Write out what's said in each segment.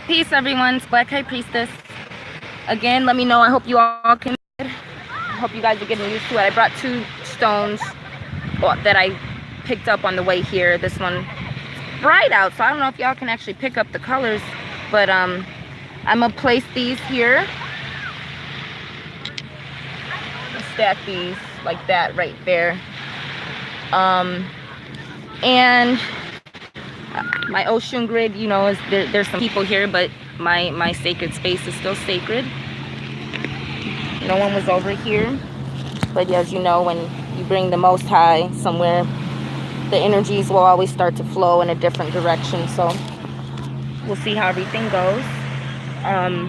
Peace, everyone. It's Black High Priestess. Again, let me know. I hope you all can. I hope you guys are getting used to it. I brought two stones that I picked up on the way here. This one bright out, so I don't know if y'all can actually pick up the colors, but I'm gonna place these here. Stack these like that right there. And my ocean grid, you know, is there's some people here, but my sacred space is still sacred. No one was over here, but as you know, when you bring the Most High somewhere, the energies will always start to flow in a different direction. So we'll see how everything goes. I'm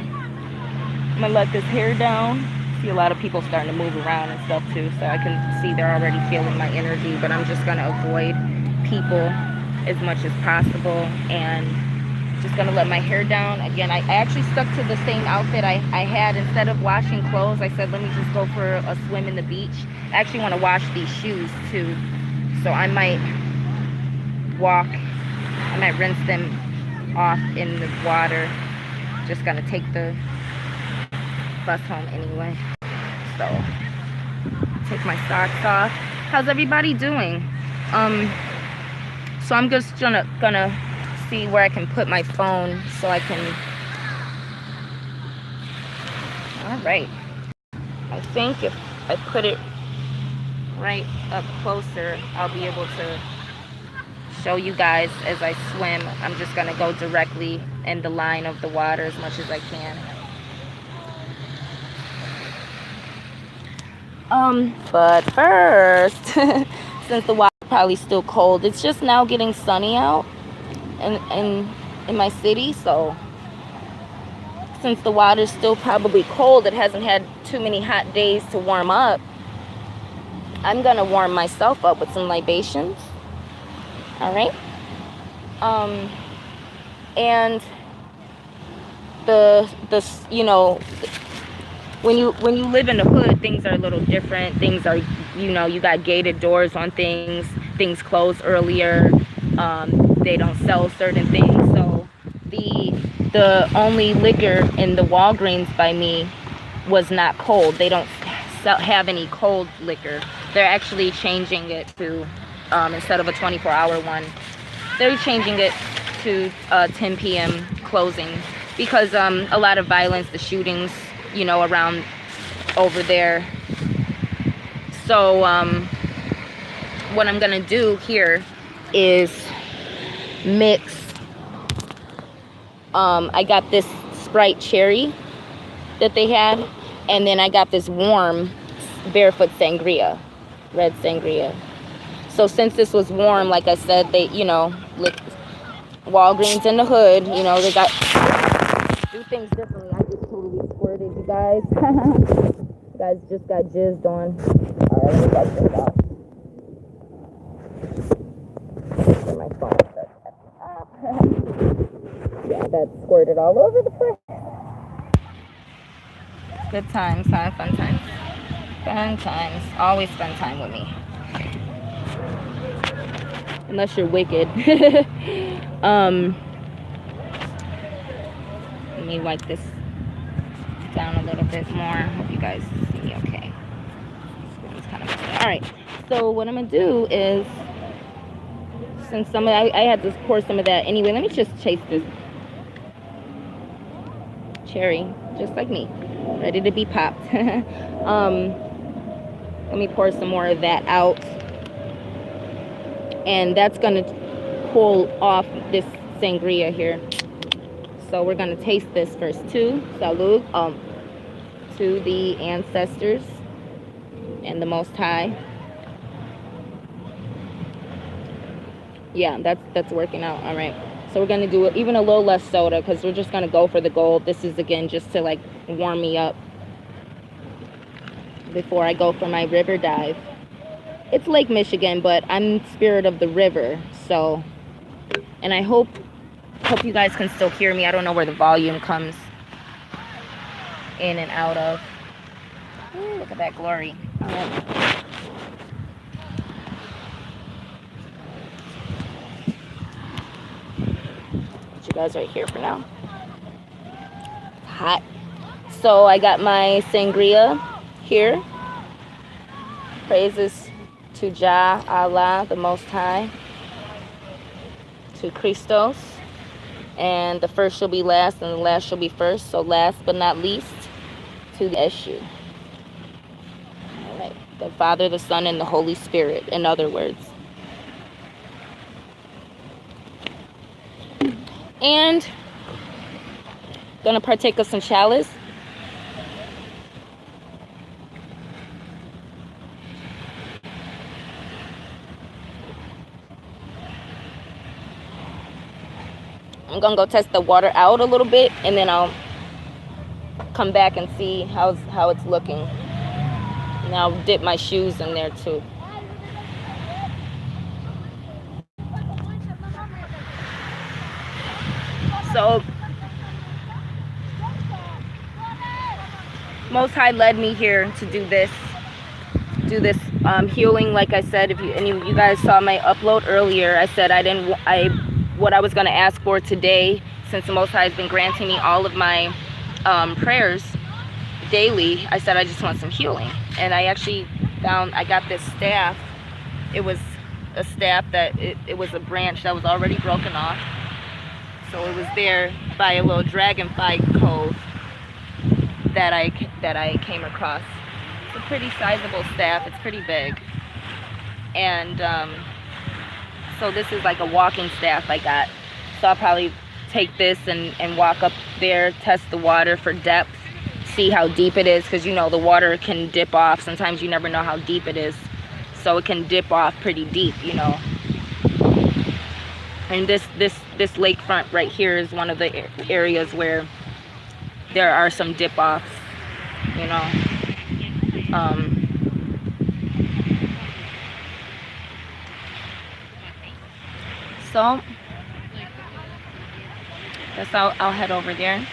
gonna let this hair down. See a lot of people starting to move around and stuff too, so I can see they're already feeling my energy, but I'm just gonna avoid people as much as possible and just gonna let my hair down. Again, I actually stuck to the same outfit I had. Instead of washing clothes, I said let me just go for a swim in the beach. I actually want to wash these shoes too, so I might rinse them off in the water. Just gonna take the bus home anyway, so take my socks off. How's everybody doing? So I'm just gonna see where I can put my phone so I can. All right, I think if I put it right up closer, I'll be able to show you guys as I swim. I'm just gonna go directly in the line of the water as much as I can. But first, since the water is probably still cold, it's just now getting sunny out in my city, so since the water's still probably cold, it hasn't had too many hot days to warm up, I'm gonna warm myself up with some libations. All right. And the you know, when you live in the hood, things are a little different. Things are, you know, you got gated doors on things. Things close earlier. They don't sell certain things. So the only liquor in the Walgreens by me was not cold. They don't have any cold liquor. They're actually changing it to instead of a 24-hour one, they're changing it to 10 p.m. closing because a lot of violence, the shootings, you know, around over there. So what I'm gonna do here is mix. I got this Sprite cherry that they had, and then I got this warm barefoot sangria, red sangria. So since this was warm, like I said, they, you know, like Walgreens in the hood, you know, they got do things differently. I just totally squirted, you guys. You guys just got jizzed on. All right, let me get this off. Where my phone is. Yeah, that squirted all over the place. Good times, huh? Fun times. Fun times. Always spend time with me. Unless you're wicked. Let me wipe this down a little bit more. Hope you guys see me okay. It's kind of messy. All right. So what I'm gonna do is, since I had to pour some of that anyway. Let me just chase this cherry, just like me, ready to be popped. Let me pour some more of that out, and that's gonna pull off this sangria here. So we're gonna taste this first too. Salud, to the ancestors and the Most High. Yeah, that's working out. All right. So we're gonna do even a little less soda because we're just gonna go for the gold. This is again just to like warm me up before I go for my river dive. It's Lake Michigan, but I'm spirit of the river. So, and I hope you guys can still hear me. I don't know where the volume comes in and out of. Ooh, look at that glory. All right. Put you guys right here for now. hot. So I got my sangria here. Praises to Jah, Allah, the Most High, to Christos. And the first shall be last, and the last shall be first. So last but not least, to the Eshu. All right. The Father, the Son, and the Holy Spirit, in other words. And gonna partake of some chalice. I'm gonna go test the water out a little bit, and then I'll come back and see how it's looking. And I'll dip my shoes in there too. So Most High led me here to do this healing. Like I said, if any of you guys saw my upload earlier, I said what I was going to ask for today, since the Most High has been granting me all of my prayers daily. I said I just want some healing, and I actually I got this staff. It was a staff that it was a branch that was already broken off, so it was there by a little dragonfly cove that I came across. It's a pretty sizable staff. It's pretty big, and so this is like a walking staff I got. So I'll probably take this and walk up there, test the water for depth, see how deep it is, because you know the water can dip off. Sometimes you never know how deep it is, so it can dip off pretty deep, you know. And this lakefront right here is one of the areas where there are some dip offs, you know. So guess I'll head over there.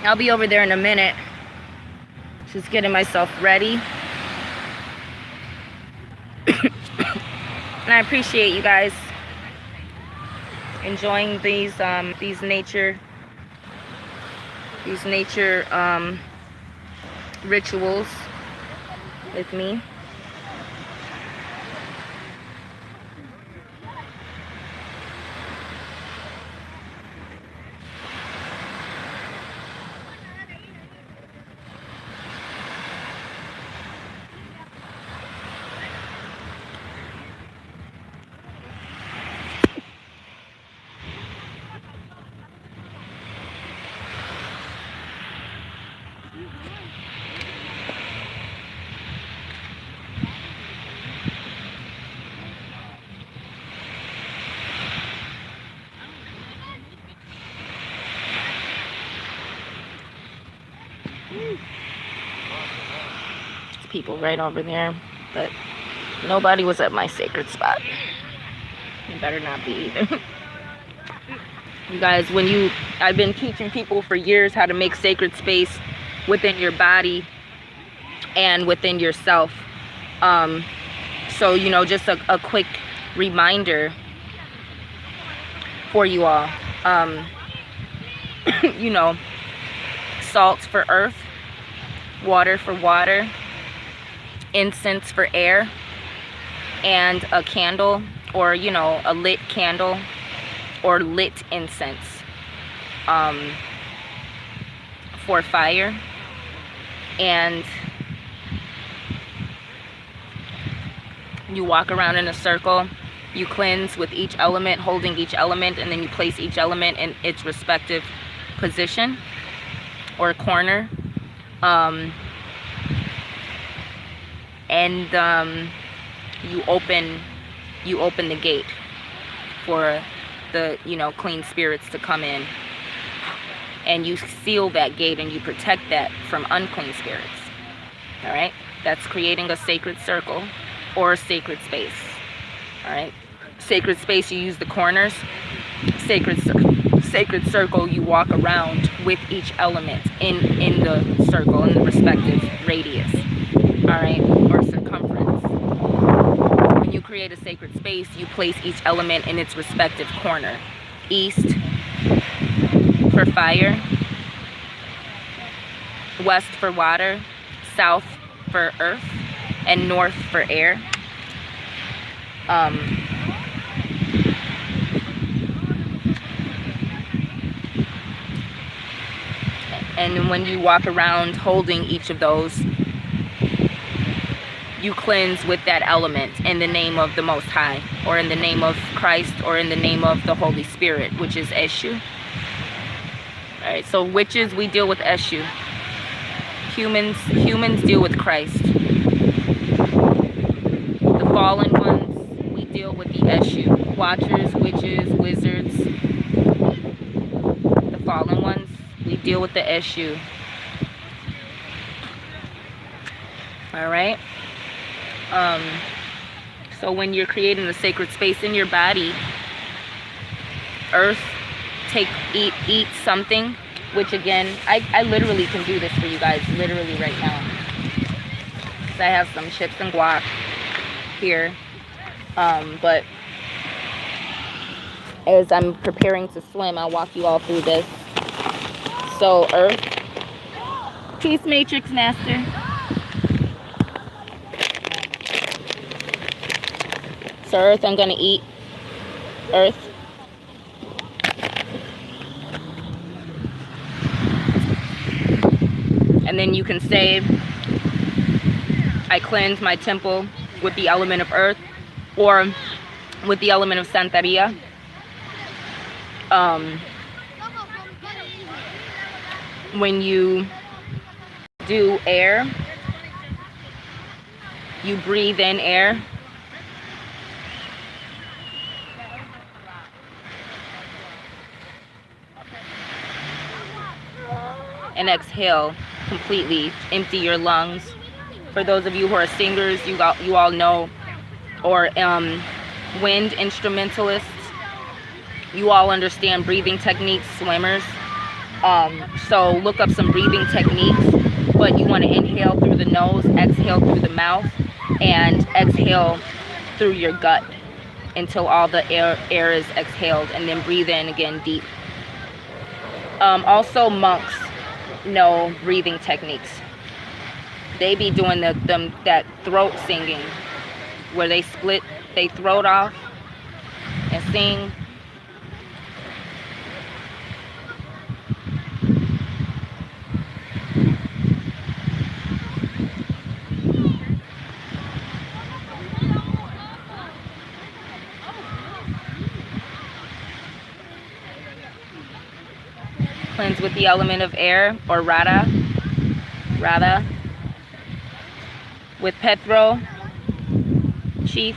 I'll be over there in a minute. Just getting myself ready. And I appreciate you guys enjoying these nature rituals with me. There's people right over there, but nobody was at my sacred spot. It better not be either. You guys, I've been teaching people for years how to make sacred space within your body and within yourself. So, you know, just a quick reminder for you all. You know, salt for earth, water for water, incense for air, and a candle, or, you know, a lit candle or lit incense for fire. And you walk around in a circle, you cleanse with each element, holding each element, and then you place each element in its respective position or corner. And you open the gate. for the, you know, clean spirits to come in. And you seal that gate and you protect that from unclean spirits. All right? That's creating a sacred circle or a sacred space. All right? Sacred space, you use the corners. Sacred circle, you walk around with each element in the circle, in the respective radius. All right? Or circumference. When you create a sacred space, you place each element in its respective corner. East for fire, west for water, south for earth, and north for air. And when you walk around holding each of those, you cleanse with that element in the name of the Most High, or in the name of Christ, or in the name of the Holy Spirit, which is Eshu. Alright, so witches, we deal with Eshu. Humans deal with Christ. The fallen ones, we deal with the Eshu. Watchers, witches, wizards. The fallen ones, we deal with the Eshu. Alright? So when you're creating the sacred space in your body, earth, eat something, which again, I literally can do this for you guys, literally right now. So I have some chips and guac here, but as I'm preparing to swim, I'll walk you all through this. So earth, peace matrix master. So earth, I'm gonna eat earth. And then you can say, I cleanse my temple with the element of earth, or with the element of Santeria. When you do air, you breathe in air. And exhale completely. Empty your lungs. For those of you who are singers, you all know, or wind instrumentalists, you all understand breathing techniques, swimmers. So look up some breathing techniques, but you want to inhale through the nose, exhale through the mouth, and exhale through your gut until all the air is exhaled, and then breathe in again deep. Also monks know breathing techniques. They be doing that throat singing where they split their throat off and sing. Cleanse with the element of air, or Radha. With Petro, Chief.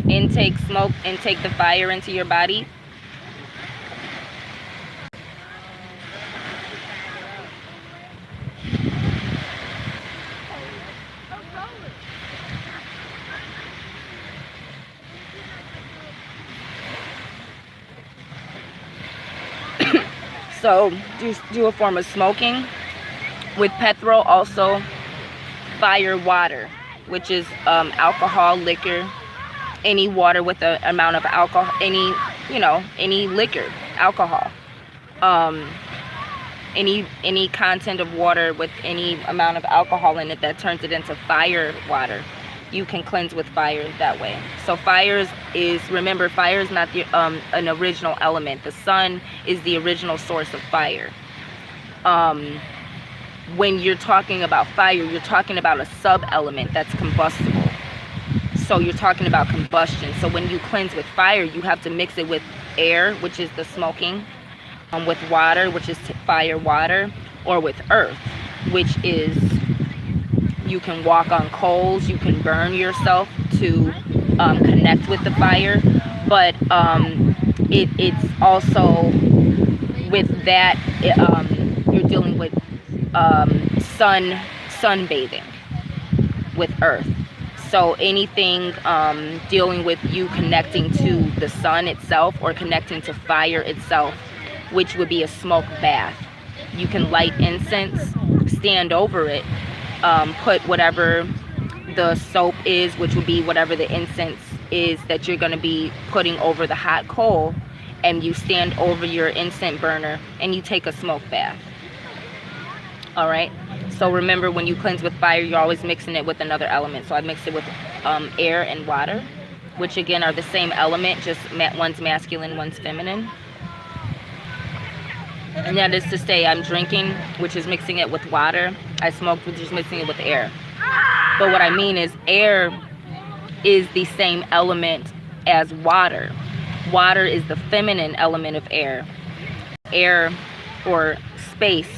Intake smoke, intake the fire into your body. So do a form of smoking. With Petro, also fire water, which is alcohol, liquor, any water with an amount of alcohol, any liquor, alcohol, any content of water with any amount of alcohol in it that turns it into fire water. You can cleanse with fire that way. So remember, fire is not an original element. The sun is the original source of fire. When you're talking about fire, you're talking about a sub-element that's combustible. So you're talking about combustion. So when you cleanse with fire, you have to mix it with air, which is the smoking, with water, which is fire water, or with earth, which is you can walk on coals, you can burn yourself to connect with the fire, but it's also with that you're dealing with sunbathing with earth. So anything dealing with you connecting to the sun itself or connecting to fire itself, which would be a smoke bath. You can light incense, stand over it, put whatever the soap is, which would be whatever the incense is that you're going to be putting over the hot coal, and you stand over your incense burner and you take a smoke bath. All right. So remember, when you cleanse with fire, you're always mixing it with another element. So I mix it with air and water, which again are the same element, just one's masculine, one's feminine. And that is to say, I'm drinking, which is mixing it with water. I smoked, which is mixing it with air. But what I mean is, air is the same element as water. Water is the feminine element of air. Air, or space,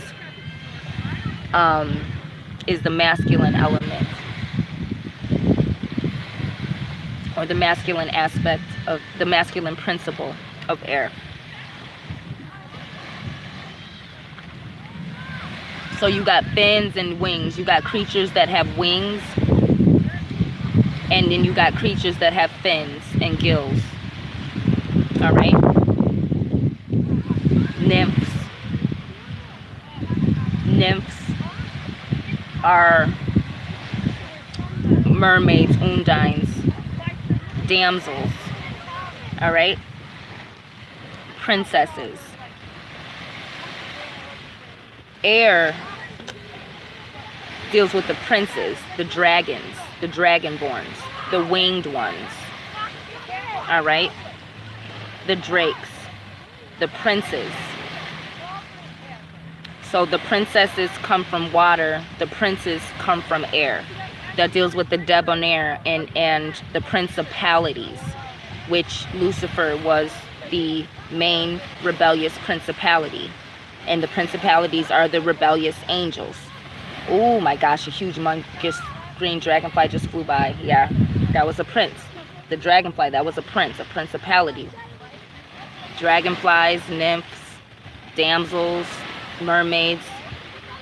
is the masculine element, or the masculine aspect of the masculine principle of air. So you got fins and wings. You got creatures that have wings, and then you got creatures that have fins and gills. All right. Nymphs are mermaids, undines, damsels. All right. Princesses. Air deals with the princes, the dragons, the dragonborns, the winged ones. All right. The drakes, the princes. So the princesses come from water, the princes come from air. That deals with the debonair and the principalities, which Lucifer was the main rebellious principality. And the principalities are the rebellious angels. Oh my gosh, a huge humongous green dragonfly just flew by. Yeah, that was a prince. The dragonfly, that was a prince, a principality. Dragonflies, nymphs, damsels, mermaids.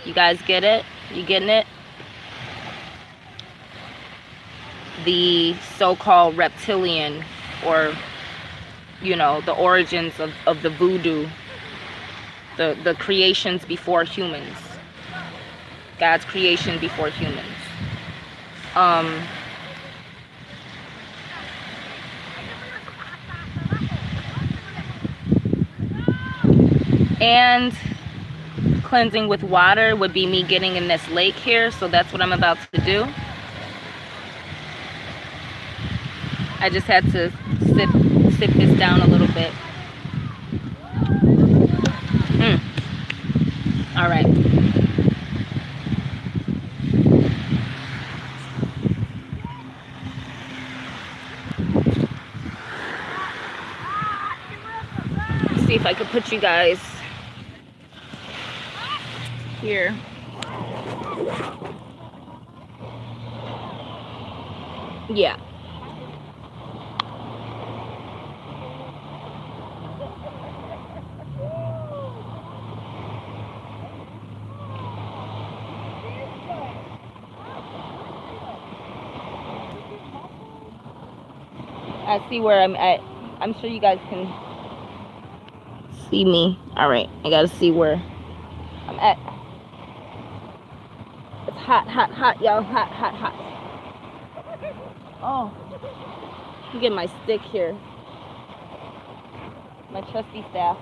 You guys get it? You getting it? The so-called reptilian, or, you know, the origins of the voodoo, the creations before humans. God's creation before humans. And cleansing with water would be me getting in this lake here, so that's what I'm about to do. I just had to sip this down a little bit. All right. Let's see if I could put you guys here. Yeah. I see where I'm at. I'm sure you guys can see me. All right, I gotta see where I'm at. It's hot, hot, hot, y'all. Hot, hot, hot. Oh, let me get my stick here. My trusty staff.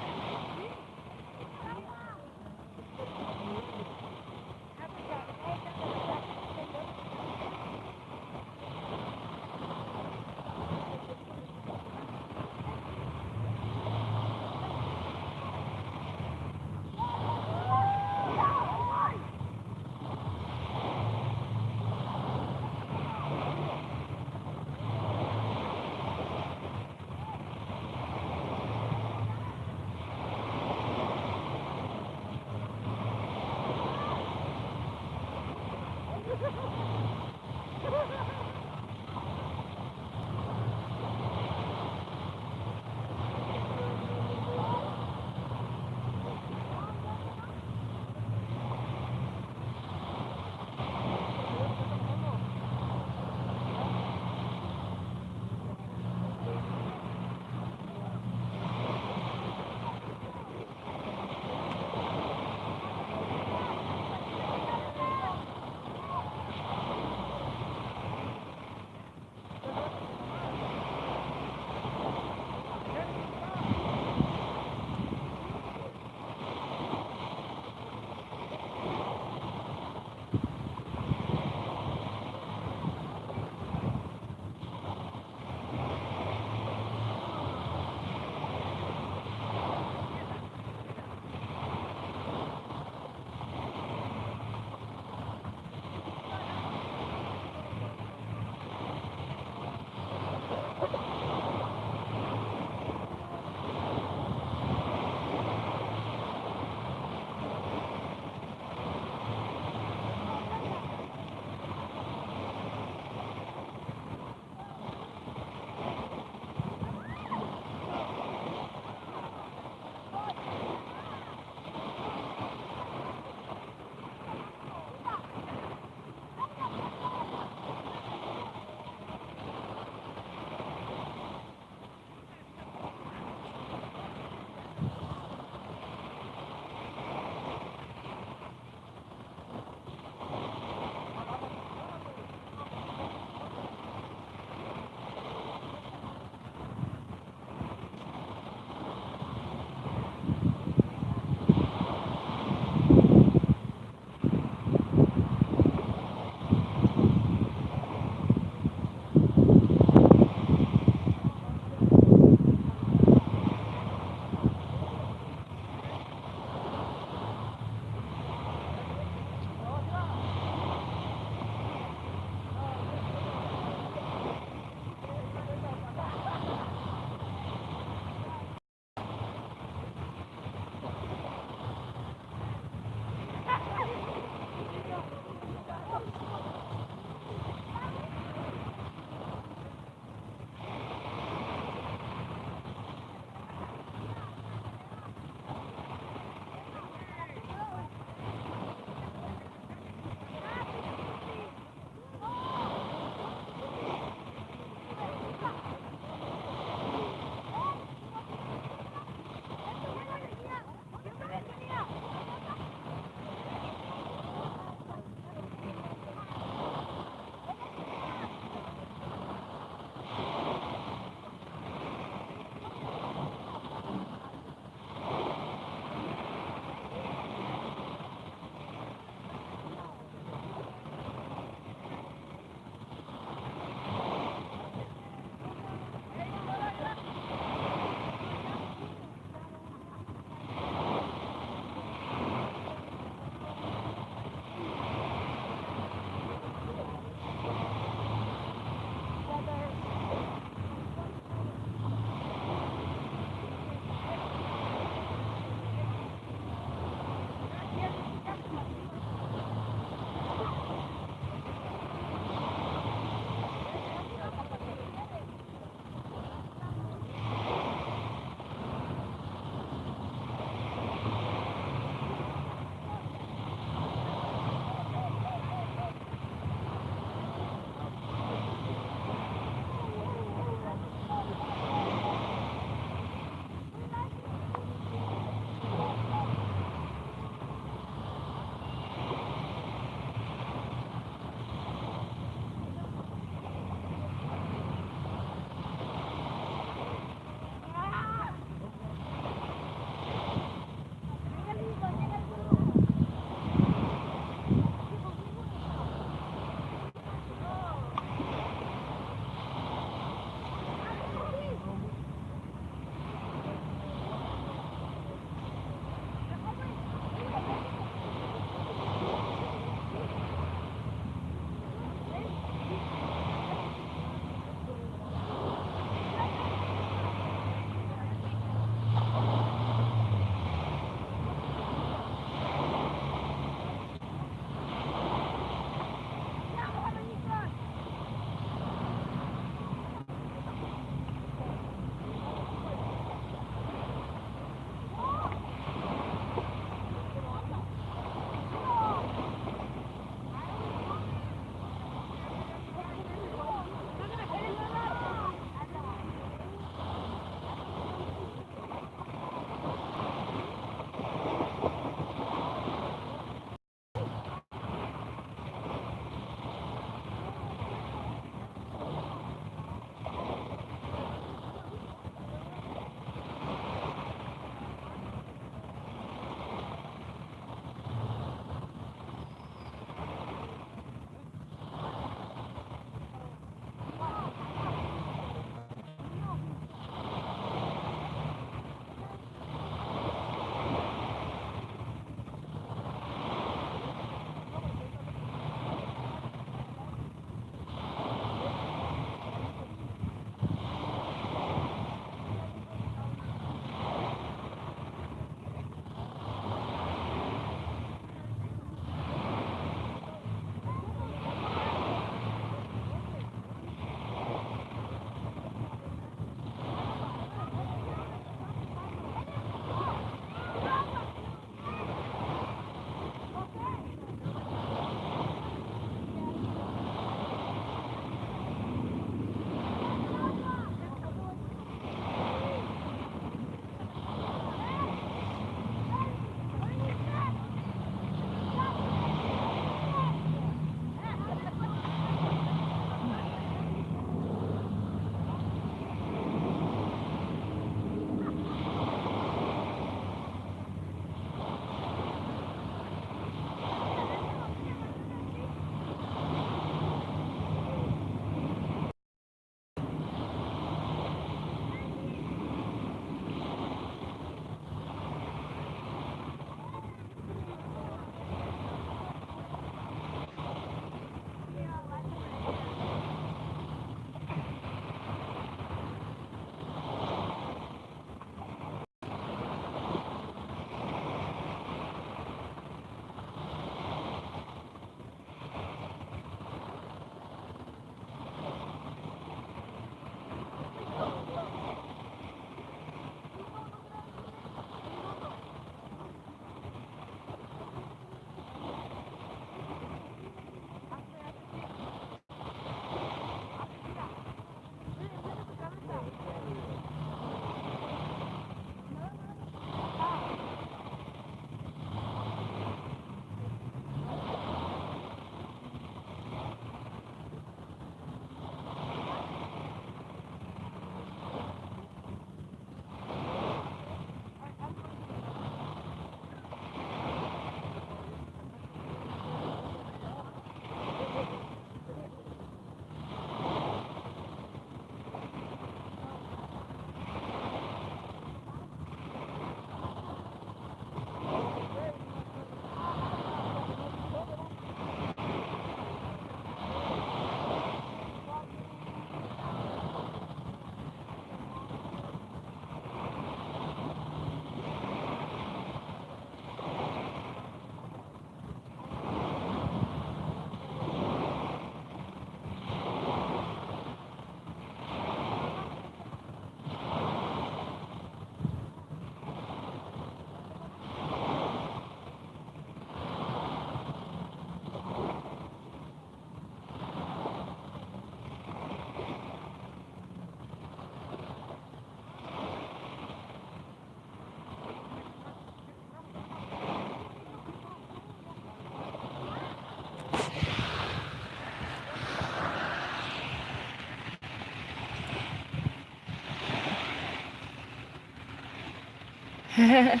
I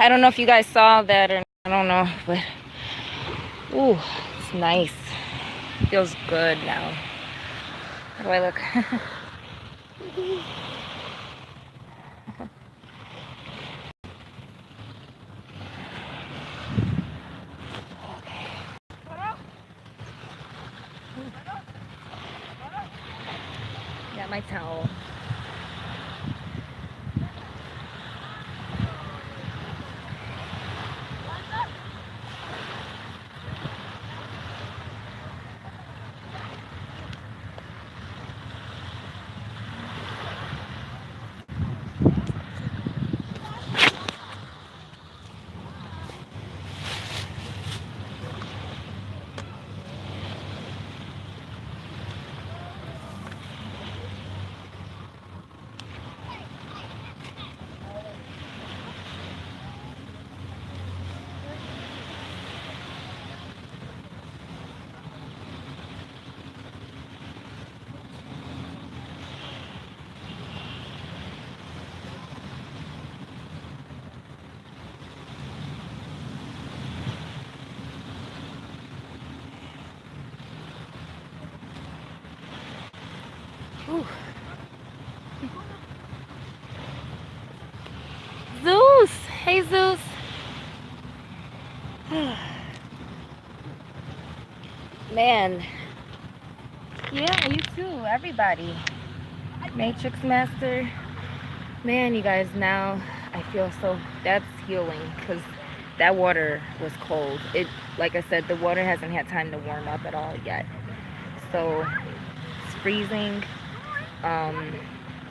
don't know if you guys saw that or I don't know, but ooh, it's nice. Feels good now. How do I look? Got my towel. Ooh. Zeus! Hey, Zeus! Man. Yeah, you too. Everybody. Matrix Master. Man, you guys, now I feel so... That's healing, because that water was cold. It, like I said, the water hasn't had time to warm up at all yet. So, it's freezing.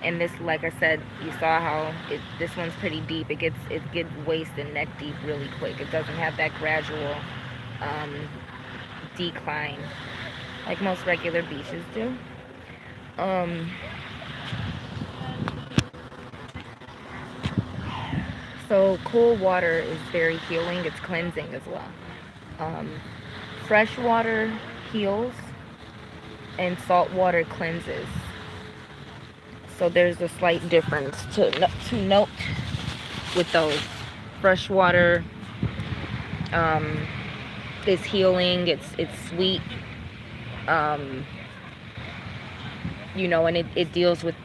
And this, like I said, you saw how this one's pretty deep. It gets waist and neck deep really quick. It doesn't have that gradual decline like most regular beaches do. So cold water is very healing. It's cleansing as well. Fresh water heals and salt water cleanses. So there's a slight difference to note with those. Fresh water is healing. It's sweet. You know, and it deals with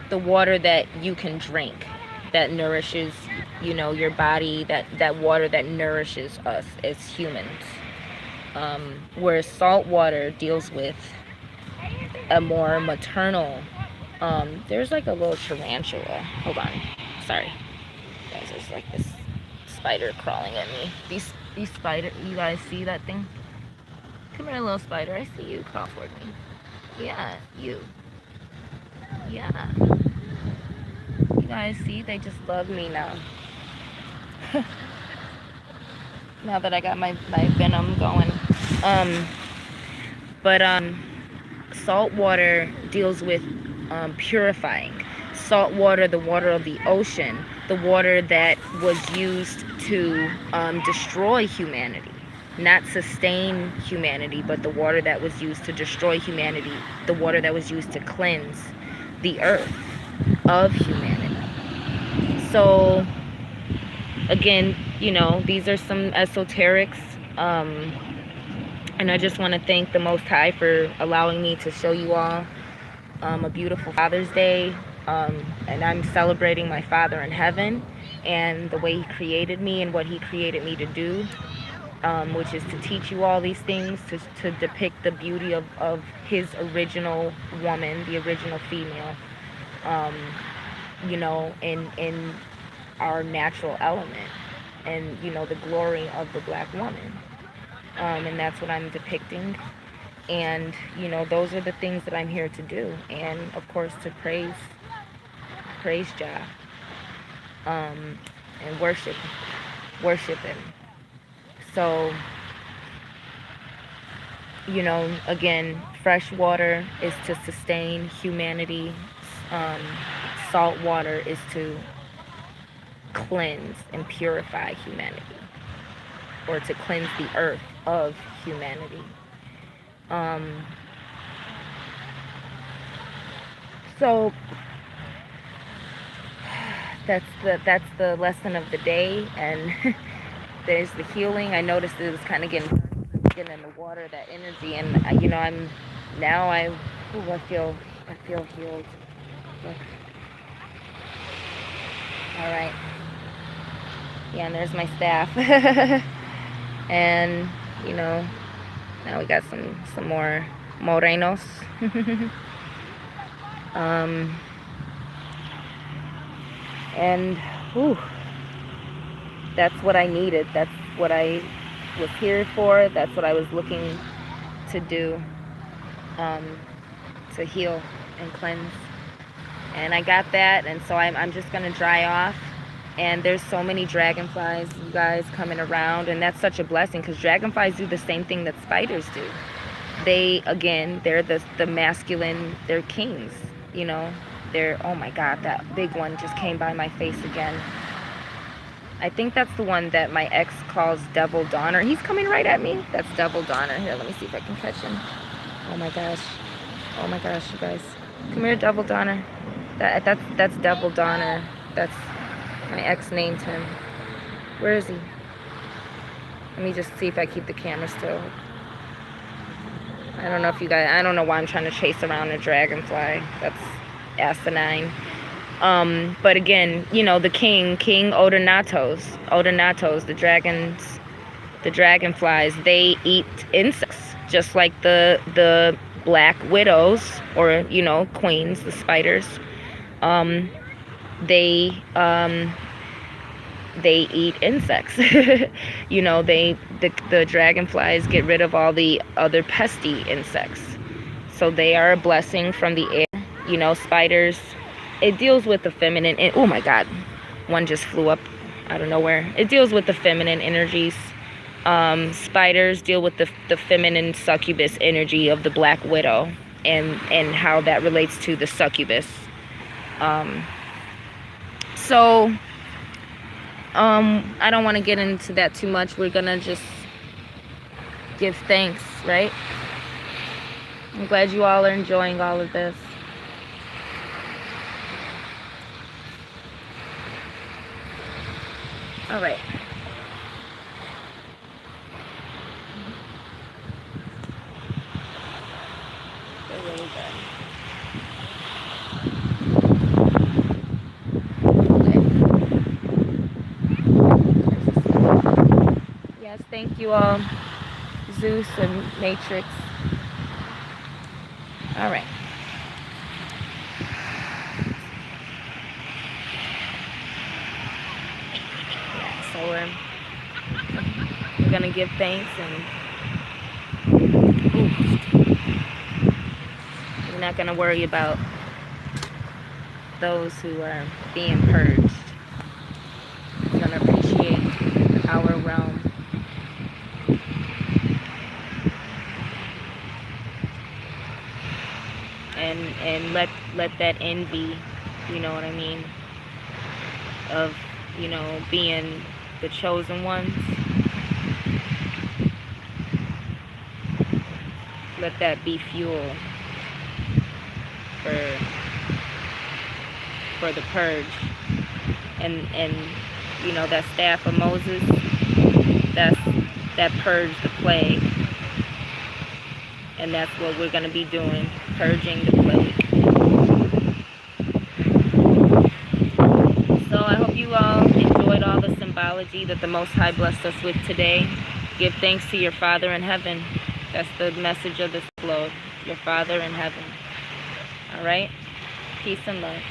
the water that you can drink, that nourishes, you know, your body. That water that nourishes us as humans. Whereas salt water deals with a more maternal, there's like a little tarantula. Hold on, sorry guys, there's like this spider crawling at me. These spider, you guys see that thing? Come here, little spider, I see you. Crawl toward me. Yeah, you. Yeah, you guys see, they just love me now. Now that I got my venom going. But salt water deals with purifying. Salt water, the water of the ocean, the water that was used to destroy humanity, not sustain humanity, but the water that was used to destroy humanity, the water that was used to cleanse the earth of humanity. So again, you know, these are some esoterics. And I just want to thank the Most High for allowing me to show you all a beautiful Father's Day. And I'm celebrating my Father in heaven and the way He created me and what He created me to do, which is to teach you all these things, to depict the beauty of His original woman, the original female, you know, in our natural element, and, you know, the glory of the black woman. And that's what I'm depicting. And, you know, those are the things that I'm here to do. And, of course, to praise Jah, and worship Him. So, you know, again, fresh water is to sustain humanity. Salt water is to cleanse and purify humanity, or to cleanse the earth of humanity. So that's the lesson of the day, and there's the healing. I noticed it was kind of getting in the water, that energy, and you know, I feel healed. Look. All right. Yeah, and there's my staff. And you know, now we got some more morenos. And whew, that's what I needed. That's what I was here for. That's what I was looking to do, to heal and cleanse. And I got that, and so I'm just gonna dry off. And there's so many dragonflies, you guys, coming around, and that's such a blessing, because dragonflies do the same thing that spiders do. They're the masculine, they're kings, you know. Oh my God, that big one just came by my face again. I think that's the one that my ex calls Devil Donner. He's coming right at me. That's Devil Donner. Here, let me see if I can catch him. Oh my gosh, you guys. Come here, Devil Donner. That's Devil Donner. That's my ex named him. Where is he? Let me just see if I keep the camera still. I don't know if you guys, I don't know why I'm trying to chase around a dragonfly. That's asinine. But again, you know, the King Odonatos, the dragonflies, they eat insects, just like the black widows, or, you know, queens, the spiders. They eat insects. You know, the dragonflies get rid of all the other pesty insects. So they are a blessing from the air. You know, spiders, it deals with the feminine, and oh my God, one just flew up out of nowhere. It deals with the feminine energies. Spiders deal with the feminine succubus energy of the black widow, and how that relates to the succubus. So I don't want to get into that too much. We're gonna just give thanks, right? I'm glad you all are enjoying all of this. All right. They're really good. Okay. Yes, thank you all, Zeus and Matrix. All right. Yeah, so we're gonna give thanks, and we're not gonna worry about those who are being purged. We're gonna appreciate our realm. And let that envy, you know what I mean, of, you know, being the chosen ones, let that be fuel for the purge. And you know, that staff of Moses, that purged the plague. And that's what we're going to be doing, purging the plague. So I hope you all enjoyed all the symbology that the Most High blessed us with today. Give thanks to your Father in heaven. That's the message of this upload. Your Father in heaven. All right? Peace and love.